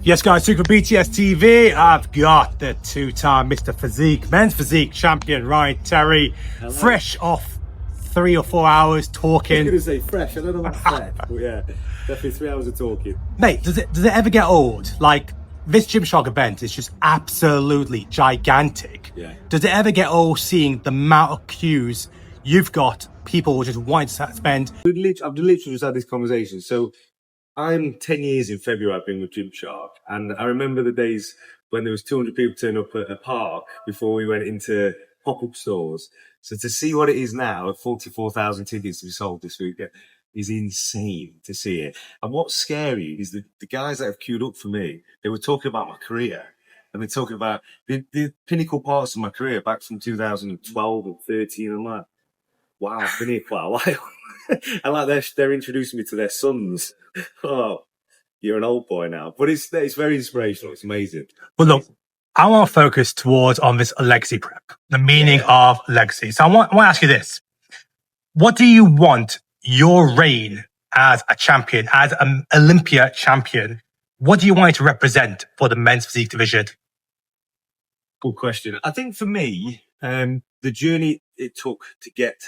Yes, guys, Super BTS TV. I've got the two-time Mr. Physique, men's physique champion, Ryan Terry. Hello. Fresh off 3 or 4 hours talking. I was going to say fresh. I don't know about fresh, but yeah, definitely 3 hours of talking. Mate, does it ever get old? Like, this Gymshark event is just absolutely gigantic. Yeah. Does it ever get old seeing the amount of queues you've got, people just wanting to spend? I've literally just had this conversation. So I'm 10 years in February I've been with Gymshark, and I remember the days when there was 200 people turning up at a park before we went into pop-up stores. So to see what it is now, 44,000 tickets to be sold this week, is insane to see it. And what's scary is the guys that have queued up for me, they were talking about my career. And they're talking about the pinnacle parts of my career back from 2012 and 13. I'm like, wow, I've been here quite a while. And like they're introducing me to their sons. Oh, you're an old boy now. But it's very inspirational. It's amazing. But look, I want to focus towards on this legacy prep, the meaning of legacy. So I want to ask you this. What do you want your reign as a champion, as an Olympia champion? What do you want it to represent for the men's physique division? Good question. I think for me, the journey it took to get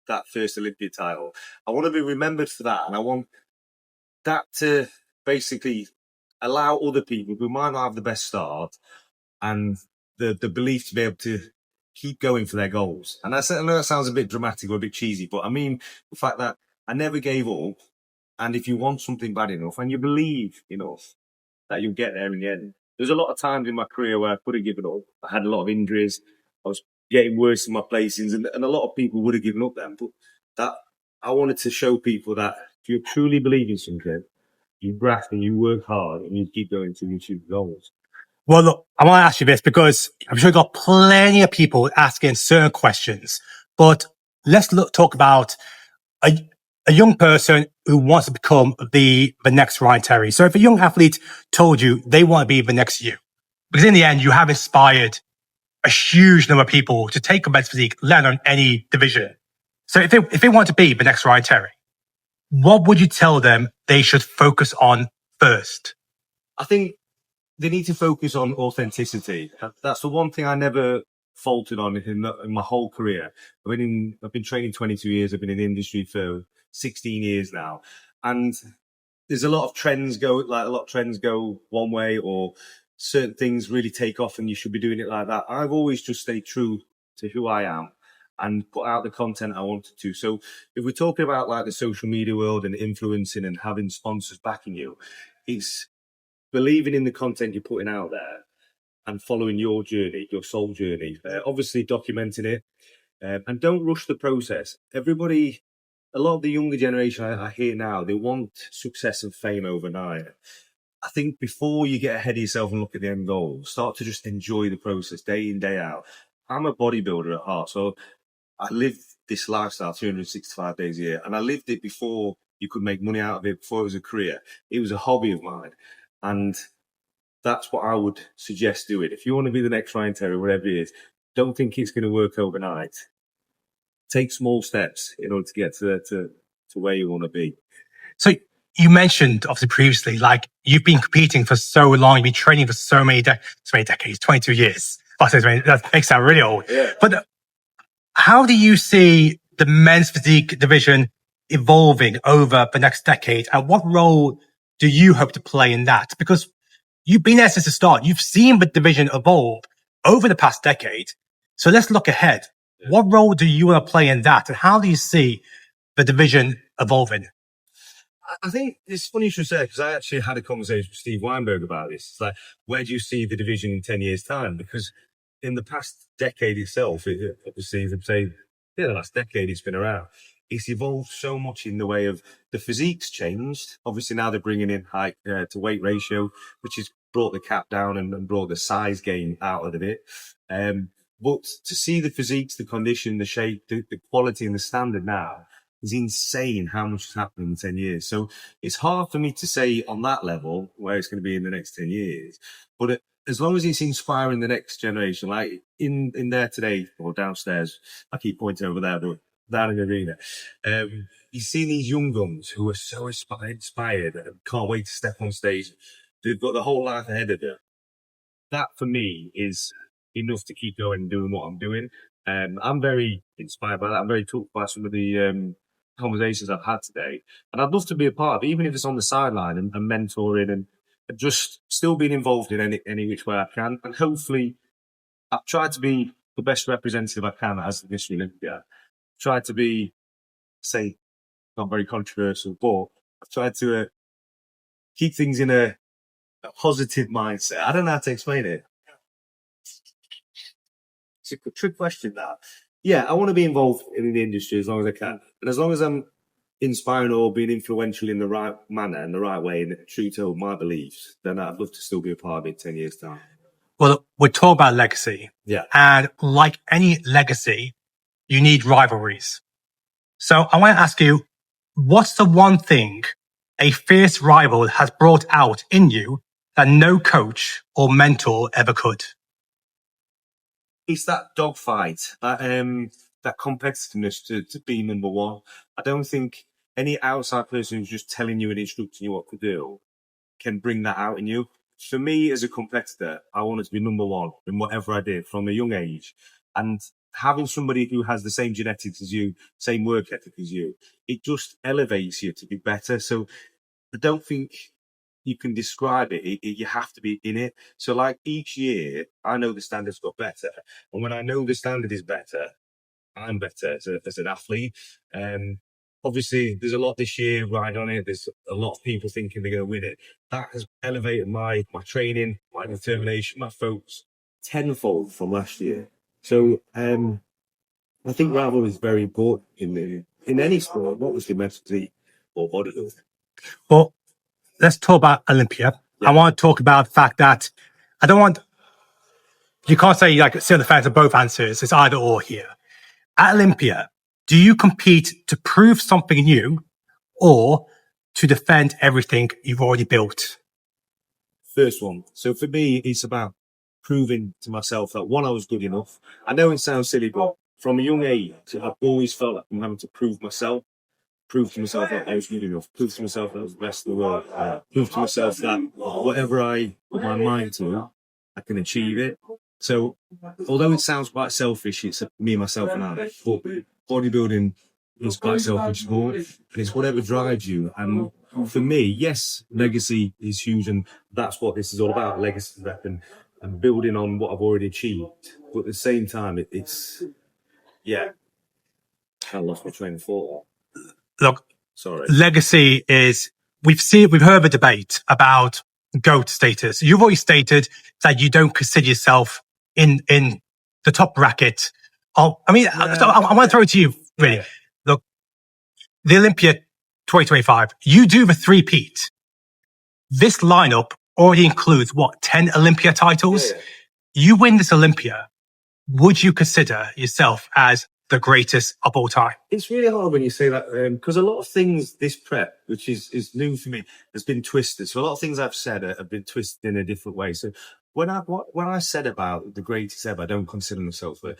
that first Olympia title, I want to be remembered for that. And I want that to basically allow other people who might not have the best start and the belief to be able to keep going for their goals. And I know that sounds a bit dramatic or a bit cheesy, but I mean the fact that I never gave up. And if you want something bad enough and you believe enough, that you'll get there in the end. There's a lot of times in my career where I could have given up. I had a lot of injuries. I was getting worse in my placings, and a lot of people would have given up then. But that I wanted to show people that if you truly believe in something, you graft and you work hard and you keep going to achieve goals. Well, look, I want to ask you this because I'm sure you've got plenty of people asking certain questions, but let's talk about a young person who wants to become the next Ryan Terry. So if a young athlete told you they want to be the next you, because in the end, you have inspired a huge number of people to take up men's physique, let alone any division. So if they want to be the next Ryan Terry, what would you tell them they should focus on first? I think they need to focus on authenticity. That's the one thing I never faltered on in my whole career. I've been training 22 years. I've been in the industry for 16 years now. And there's a lot of trends go one way, or certain things really take off and you should be doing it like that. I've always just stayed true to who I am and put out the content I wanted to. So if we're talking about like the social media world and influencing and having sponsors backing you, it's believing in the content you're putting out there and following your journey, your soul journey, obviously documenting it, and don't rush the process. A lot of the younger generation I hear now, they want success and fame overnight. I think before you get ahead of yourself and look at the end goal, start to just enjoy the process day in, day out. I'm a bodybuilder at heart, so I live this lifestyle 365 days a year, and I lived it before you could make money out of it, before it was a career. It was a hobby of mine, and that's what I would suggest doing. If you want to be the next Ryan Terry, whatever it is, don't think it's going to work overnight. Take small steps in order to get to where you want to be. So you mentioned obviously previously, like you've been competing for so long, you've been training for so many decades, 22 years. That makes sound really old. Yeah. But how do you see the men's physique division evolving over the next decade? And what role do you hope to play in that? Because you've been there since the start. You've seen the division evolve over the past decade. So let's look ahead. Yeah. What role do you want to play in that? And how do you see the division evolving? I think it's funny you should say, because I actually had a conversation with Steve Weinberg about this. It's like, where do you see the division in 10 years' time? Because in the past decade itself, obviously, the last decade it's been around, it's evolved so much in the way of the physique's changed. Obviously, now they're bringing in height to weight ratio, which has brought the cap down and brought the size game out of it. But to see the physiques, the condition, the shape, the quality and the standard now is insane how much has happened in 10 years. So it's hard for me to say on that level where it's going to be in the next 10 years. But as long as it's inspiring the next generation, like in there today or downstairs, I keep pointing over there, but down in the arena, you see these young guns who are so inspired and can't wait to step on stage. they've got the whole life ahead of them. That for me is enough to keep going and doing what I'm doing. I'm very inspired by that. I'm very touched by some of the conversations I've had today, and I'd love to be a part of it, even if it's on the sideline and mentoring and just still being involved in any which way I can. And hopefully, I've tried to be the best representative I can as Miss Olympia. Tried to be, say, not very controversial, but I've tried to keep things in a positive mindset. I don't know how to explain it. It's a trick question, that. Yeah, I want to be involved in the industry as long as I can. And as long as I'm inspiring or being influential in the right manner and the right way and true to my beliefs, then I'd love to still be a part of it 10 years' time. Well, we're talking about legacy. Yeah. And like any legacy, you need rivalries. So I want to ask you, what's the one thing a fierce rival has brought out in you that no coach or mentor ever could? It's that dogfight, that competitiveness to be number one. I don't think any outside person who's just telling you and instructing you what to do can bring that out in you. For me, as a competitor, I wanted to be number one in whatever I did from a young age. And having somebody who has the same genetics as you, same work ethic as you, it just elevates you to be better. So I don't think you can describe it. You have to be in it. So like each year, I know the standards got better. And when I know the standard is better, I'm better as an athlete. Obviously, there's a lot this year right on it. There's a lot of people thinking they're going to win it. That has elevated my training, my determination, my focus tenfold from last year. So I think rivalry is very important in any sport, not just mentally or bodybuilding. Well, let's talk about Olympia. Yeah. I want to talk about the fact that you can't say like sit on the fence of both answers. It's either or here. At Olympia, do you compete to prove something new or to defend everything you've already built? First one. So for me, it's about proving to myself that one, I was good enough. I know it sounds silly, but from a young age, I've always felt like I'm having to prove to myself that I was good enough, prove to myself that I was the best in the world, prove to myself that whatever I put my mind to, I can achieve it. So although it sounds quite selfish, it's me, myself and I, but bodybuilding is quite selfish sport, and it's whatever drives you. And for me, yes, legacy is huge, and that's what this is all about, legacy rep and building on what I've already achieved. But at the same time, it's I lost my train of thought. Look, Sorry. legacy is, we've heard the debate about GOAT status. You've already stated that you don't consider yourself in the top bracket. I want to throw it to you, really. Yeah. Look, the Olympia 2025, you do the three-peat. This lineup already includes, 10 Olympia titles? Yeah. You win this Olympia, would you consider yourself as the greatest of all time? It's really hard when you say that, because a lot of things, this prep, which is new for me, has been twisted. So a lot of things I've said have been twisted in a different way. So when I said about the greatest ever, I don't consider myself, but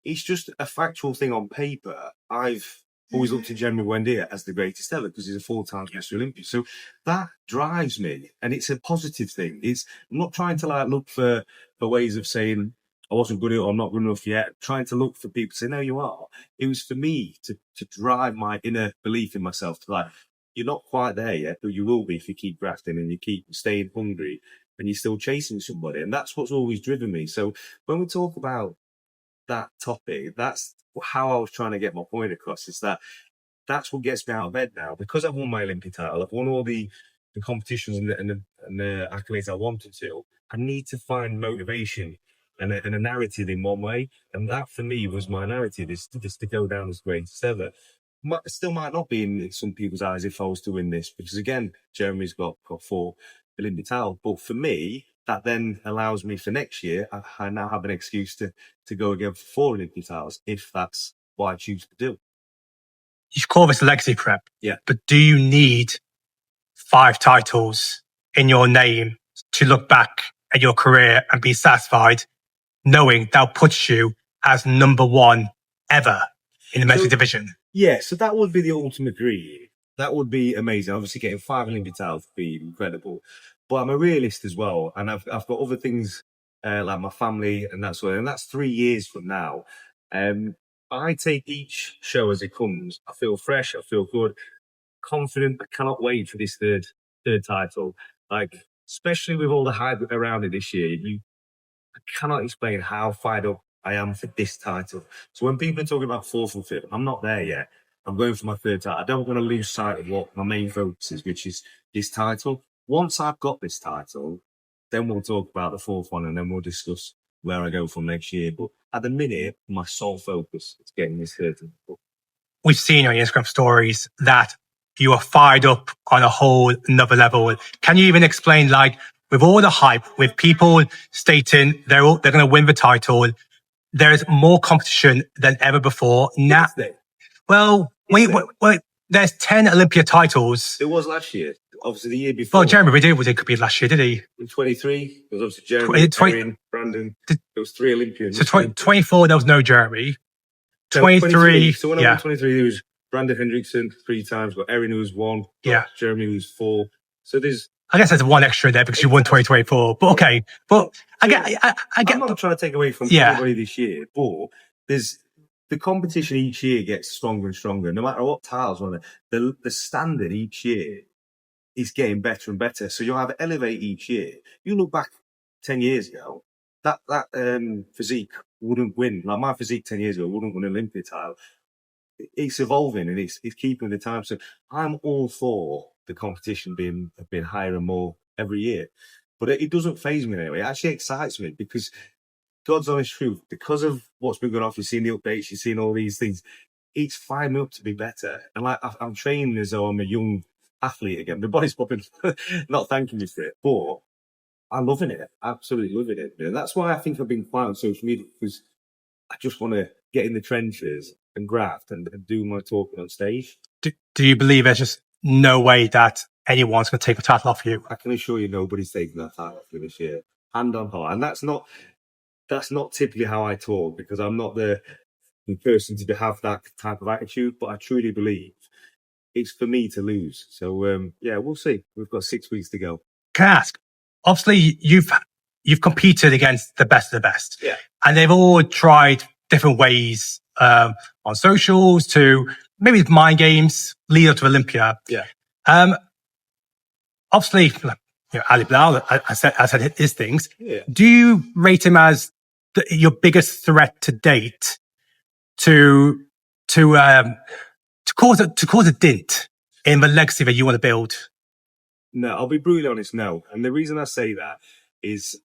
it's just a factual thing on paper. I've always looked at Jeremy Buendia as the greatest ever because he's a four-time Mr. Olympia. So that drives me, and it's a positive thing. I'm not trying to look for ways of saying I wasn't good enough or I'm not good enough yet. Trying to look for people to say, no, you are. It was for me to drive my inner belief in myself to you're not quite there yet, but you will be if you keep grafting and you keep staying hungry and you're still chasing somebody. And that's what's always driven me. So when we talk about that topic, that's how I was trying to get my point across, is that's what gets me out of bed now. Because I've won my Olympia title, I've won all the competitions and the accolades I wanted to, I need to find motivation and a narrative in one way. And that for me was my narrative, is to go down as greatest ever. Still might not be in some people's eyes if I was to win this, because again, Jeremy's got 4 Olympia titles. But for me, that then allows me for next year, I now have an excuse to go again for 4 Olympia titles, if that's what I choose to do. You call this legacy prep. Yeah. But do you need 5 titles in your name to look back at your career and be satisfied, knowing that puts you as number 1 ever in the men's division? Yeah, so that would be the ultimate dream. That would be amazing. Obviously, getting 5 Olympia titles would be incredible. but I'm a realist as well. And I've got other things like my family and that sort of, and that's 3 years from now. I take each show as it comes. I feel fresh. I feel good, confident. I cannot wait for this third title. Like, especially with all the hype around it this year, I cannot explain how fired up I am for this title. So when people are talking about fourth and fifth, I'm not there yet. I'm going for my third title. I don't want to lose sight of what my main focus is, which is this title. Once I've got this title, then we'll talk about the fourth one and then we'll discuss where I go from next year. But at the minute, my sole focus is getting this third title. We've seen on your Instagram stories that you are fired up on a whole another level. Can you even explain, like, with all the hype, with people stating they're going to win the title, there's more competition than ever before. Now, well, wait, there's 10 Olympia titles. It was last year. Obviously, the year before. Well, Jeremy Riddle it could be last year, did he? In 23, it was obviously Jeremy, Erin, Brandon. There was 3 Olympians. So 24, there was no Jeremy. 23. So when I won 23, there was Brandon Hendrickson 3 times, got Erin who was 1, Jeremy who was 4. So I guess there's 1 extra there because you won 2024. But okay, but I get. I'm not trying to take away from anybody this year, but the competition each year gets stronger and stronger. No matter what titles on it, the standard each year is getting better and better. So you'll have elevate each year. You look back 10 years ago, that physique wouldn't win. Like my physique 10 years ago wouldn't win an Olympia title. It's evolving and it's keeping the time. So I'm all for the competition being higher and more every year. But it doesn't faze me in any way. It actually excites me because God's honest truth, because of what's been going on, you've seen the updates, you've seen all these things, it's fired me up to be better. And like I'm training as though I'm a young athlete again. My body's popping, not thanking me for it, but I'm loving it, absolutely loving it. And that's why I think I've been quiet on social media, because I just want to get in the trenches and graft and do my talking on stage. Do you believe there's just no way that anyone's going to take a title off you? I can assure you nobody's taking that title off me this year, hand on heart. And that's not typically how I talk, because I'm not the person to have that type of attitude, but I truly believe it's for me to lose. So, we'll see. We've got 6 weeks to go. Can I ask? Obviously, you've competed against the best of the best. Yeah. And they've all tried different ways on socials to maybe mind games, lead up to Olympia. Yeah. Obviously, Ali Bilal, I said his things. Yeah. Do you rate him as your biggest threat to date to cause a dint in the legacy that you want to build? No, I'll be brutally honest, no. And the reason I say that is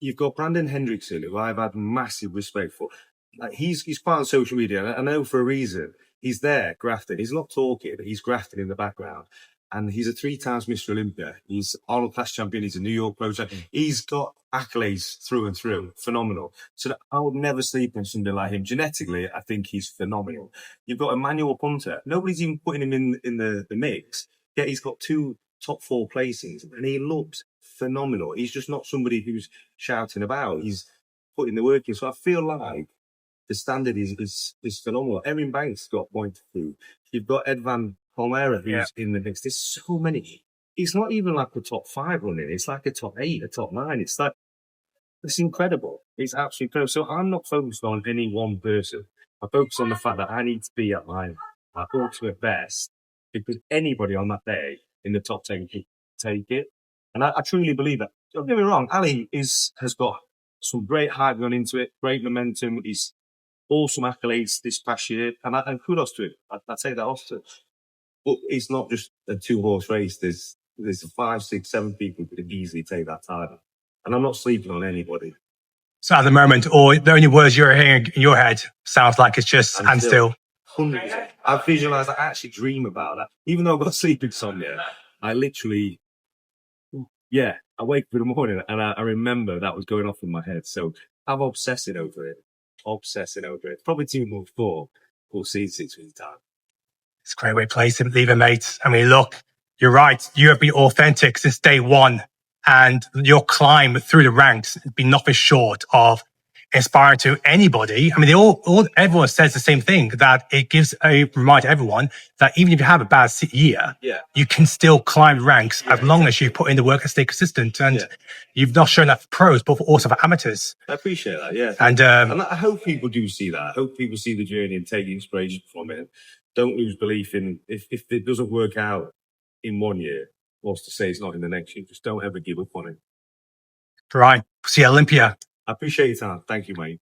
you've got Brandon Hendrickson, who I've had massive respect for. Like he's quite on social media, and I know for a reason. He's there grafting. He's not talking, but he's grafting in the background. And he's a 3 times Mr. Olympia. He's Arnold class champion. He's a New York pro champion. He's got accolades through and through. Phenomenal. So I would never sleep on somebody like him. Genetically, I think he's phenomenal. You've got Emmanuel Punter. Nobody's even putting him in the mix. Yet he's got 2 top 4 placings, and he looks phenomenal. He's just not somebody who's shouting about. He's putting the work in. So I feel like the standard is phenomenal. Erin Banks got pointed through. You've got Ed Van Palmera who's in the mix. There's so many. It's not even like a top 5 running. It's like a top 8, a top 9. It's incredible. It's absolutely incredible. So I'm not focused on any one person. I focus on the fact that I need to be at my ultimate best, because anybody on that day in the top 10 can take it. And I truly believe that. Don't get me wrong, Ali has got some great hype going into it, great momentum. He's awesome accolades this past year, and kudos to him. I say that often. But it's not just a 2-horse race. There's 5, 6, 7 people who could easily take that title. And I'm not sleeping on anybody. So at the moment, or the only words you're hearing in your head sounds like it's just stand still. 100%. I visualize, I actually dream about that. Even though I've got sleep insomnia, I literally, I wake up in the morning and I remember that was going off in my head. So I'm obsessing over it. Probably too much for we'll see in 6 weeks' time. It's a great way to place it, leave it, mate. I mean, look, you're right. You have been authentic since day one, and your climb through the ranks has been nothing short of inspiring to anybody. I mean, everyone says the same thing, that it gives a reminder to everyone that even if you have a bad year, you can still climb ranks as long as you put in the work and stay consistent. And you've not shown that for pros, but also for amateurs. I appreciate that. Yeah. And I hope people do see that. I hope people see the journey and take inspiration from it. Don't lose belief in, if it doesn't work out in 1 year, what's to say it's not in the next year? Just don't ever give up on it. Right. See you, Olympia. I appreciate your time. Thank you, mate.